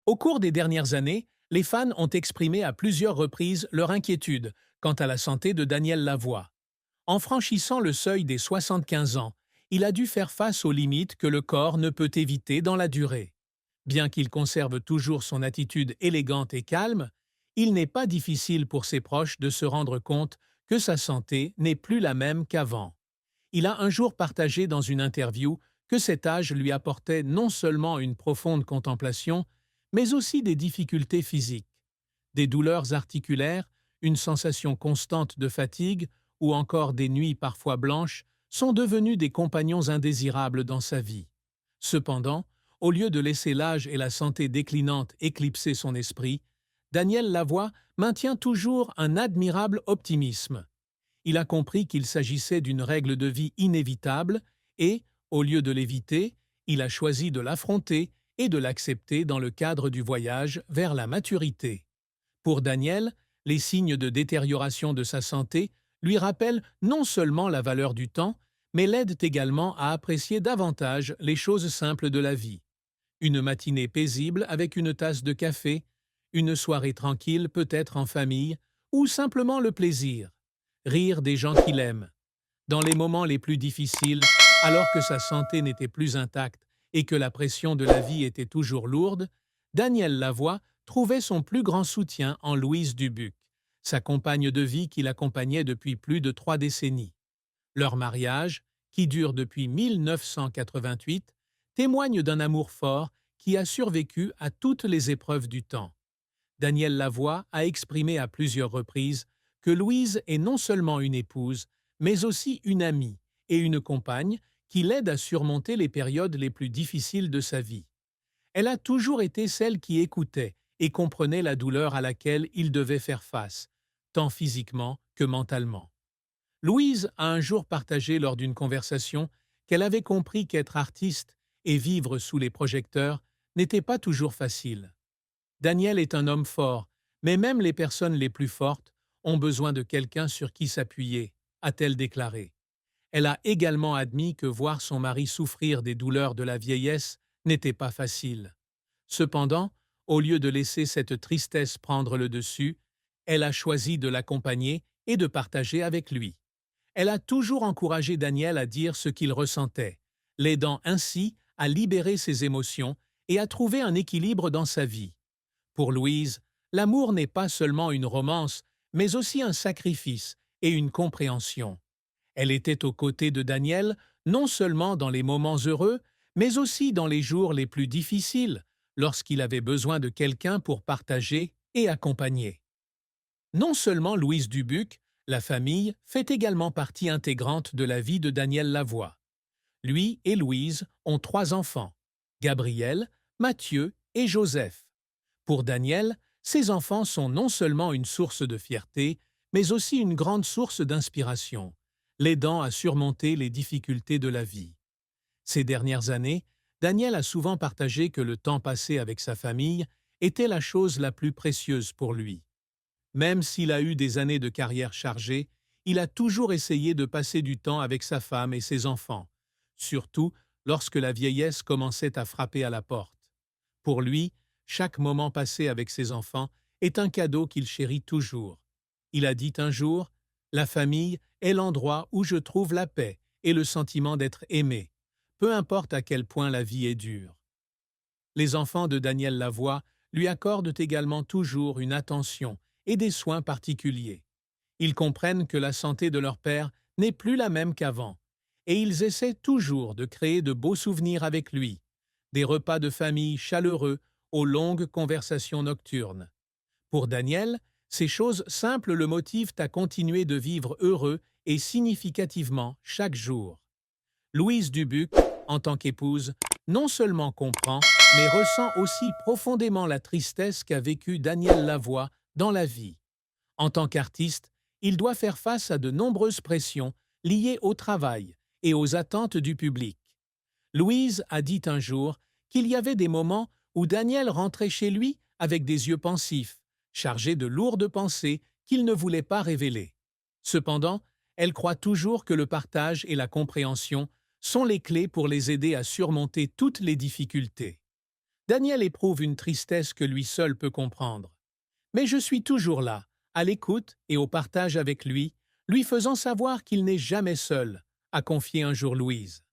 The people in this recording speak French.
Au cours des dernières années, les fans ont exprimé à plusieurs reprises leur inquiétude quant à la santé de Daniel Lavoie. En franchissant le seuil des 75 ans, il a dû faire face aux limites que le corps ne peut éviter dans la durée. Bien qu'il conserve toujours son attitude élégante et calme, il n'est pas difficile pour ses proches de se rendre compte que sa santé n'est plus la même qu'avant. Il a un jour partagé dans une interview que cet âge lui apportait non seulement une profonde contemplation, mais aussi des difficultés physiques, des douleurs articulaires, une sensation constante de fatigue ou encore des nuits parfois blanches sont devenus des compagnons indésirables dans sa vie. Cependant, au lieu de laisser l'âge et la santé déclinante éclipser son esprit, Daniel Lavoie maintient toujours un admirable optimisme. Il a compris qu'il s'agissait d'une règle de vie inévitable et, au lieu de l'éviter, il a choisi de l'affronter et de l'accepter dans le cadre du voyage vers la maturité. Pour Daniel, les signes de détérioration de sa santé lui rappellent non seulement la valeur du temps, mais l'aident également à apprécier davantage les choses simples de la vie. Une matinée paisible avec une tasse de café, une soirée tranquille peut-être en famille, ou simplement le plaisir. Rire des gens qu'il aime. Dans les moments les plus difficiles, alors que sa santé n'était plus intacte et que la pression de la vie était toujours lourde, Daniel Lavoie trouvait son plus grand soutien en Louise Dubuc, sa compagne de vie qui l'accompagnait depuis plus de 3 décennies. Leur mariage, qui dure depuis 1988, témoigne d'un amour fort qui a survécu à toutes les épreuves du temps. Daniel Lavoie a exprimé à plusieurs reprises que Louise est non seulement une épouse, mais aussi une amie et une compagne qui l'aide à surmonter les périodes les plus difficiles de sa vie. Elle a toujours été celle qui écoutait et comprenait la douleur à laquelle il devait faire face, tant physiquement que mentalement. Louise a un jour partagé lors d'une conversation qu'elle avait compris qu'être artiste et vivre sous les projecteurs n'était pas toujours facile. Daniel est un homme fort, mais même les personnes les plus fortes ont besoin de quelqu'un sur qui s'appuyer, a-t-elle déclaré. Elle a également admis que voir son mari souffrir des douleurs de la vieillesse n'était pas facile. Cependant, au lieu de laisser cette tristesse prendre le dessus, elle a choisi de l'accompagner et de partager avec lui. Elle a toujours encouragé Daniel à dire ce qu'il ressentait, l'aidant ainsi à libérer ses émotions et à trouver un équilibre dans sa vie. Pour Louise, l'amour n'est pas seulement une romance, mais aussi un sacrifice et une compréhension. Elle était aux côtés de Daniel non seulement dans les moments heureux, mais aussi dans les jours les plus difficiles, lorsqu'il avait besoin de quelqu'un pour partager et accompagner. Non seulement Louise Dubuc, la famille fait également partie intégrante de la vie de Daniel Lavoie. Lui et Louise ont 3 enfants, Gabriel, Mathieu et Joseph. Pour Daniel, ses enfants sont non seulement une source de fierté, mais aussi une grande source d'inspiration, l'aidant à surmonter les difficultés de la vie. Ces dernières années, Daniel a souvent partagé que le temps passé avec sa famille était la chose la plus précieuse pour lui. Même s'il a eu des années de carrière chargées, il a toujours essayé de passer du temps avec sa femme et ses enfants, surtout lorsque la vieillesse commençait à frapper à la porte. Pour lui, chaque moment passé avec ses enfants est un cadeau qu'il chérit toujours. Il a dit un jour, « La famille est l'endroit où je trouve la paix et le sentiment d'être aimé, peu importe à quel point la vie est dure. » Les enfants de Daniel Lavoie lui accordent également toujours une attention et des soins particuliers. Ils comprennent que la santé de leur père n'est plus la même qu'avant, et ils essaient toujours de créer de beaux souvenirs avec lui, des repas de famille chaleureux aux longues conversations nocturnes. Pour Daniel, ces choses simples le motivent à continuer de vivre heureux et significativement chaque jour. Louise Dubuc, en tant qu'épouse, non seulement comprend, mais ressent aussi profondément la tristesse qu'a vécue Daniel Lavoie dans la vie. En tant qu'artiste, il doit faire face à de nombreuses pressions liées au travail et aux attentes du public. Louise a dit un jour qu'il y avait des moments où Daniel rentrait chez lui avec des yeux pensifs, chargés de lourdes pensées qu'il ne voulait pas révéler. Cependant, elle croit toujours que le partage et la compréhension sont les clés pour les aider à surmonter toutes les difficultés. Daniel éprouve une tristesse que lui seul peut comprendre. Mais je suis toujours là, à l'écoute et au partage avec lui, lui faisant savoir qu'il n'est jamais seul, a confié un jour Louise.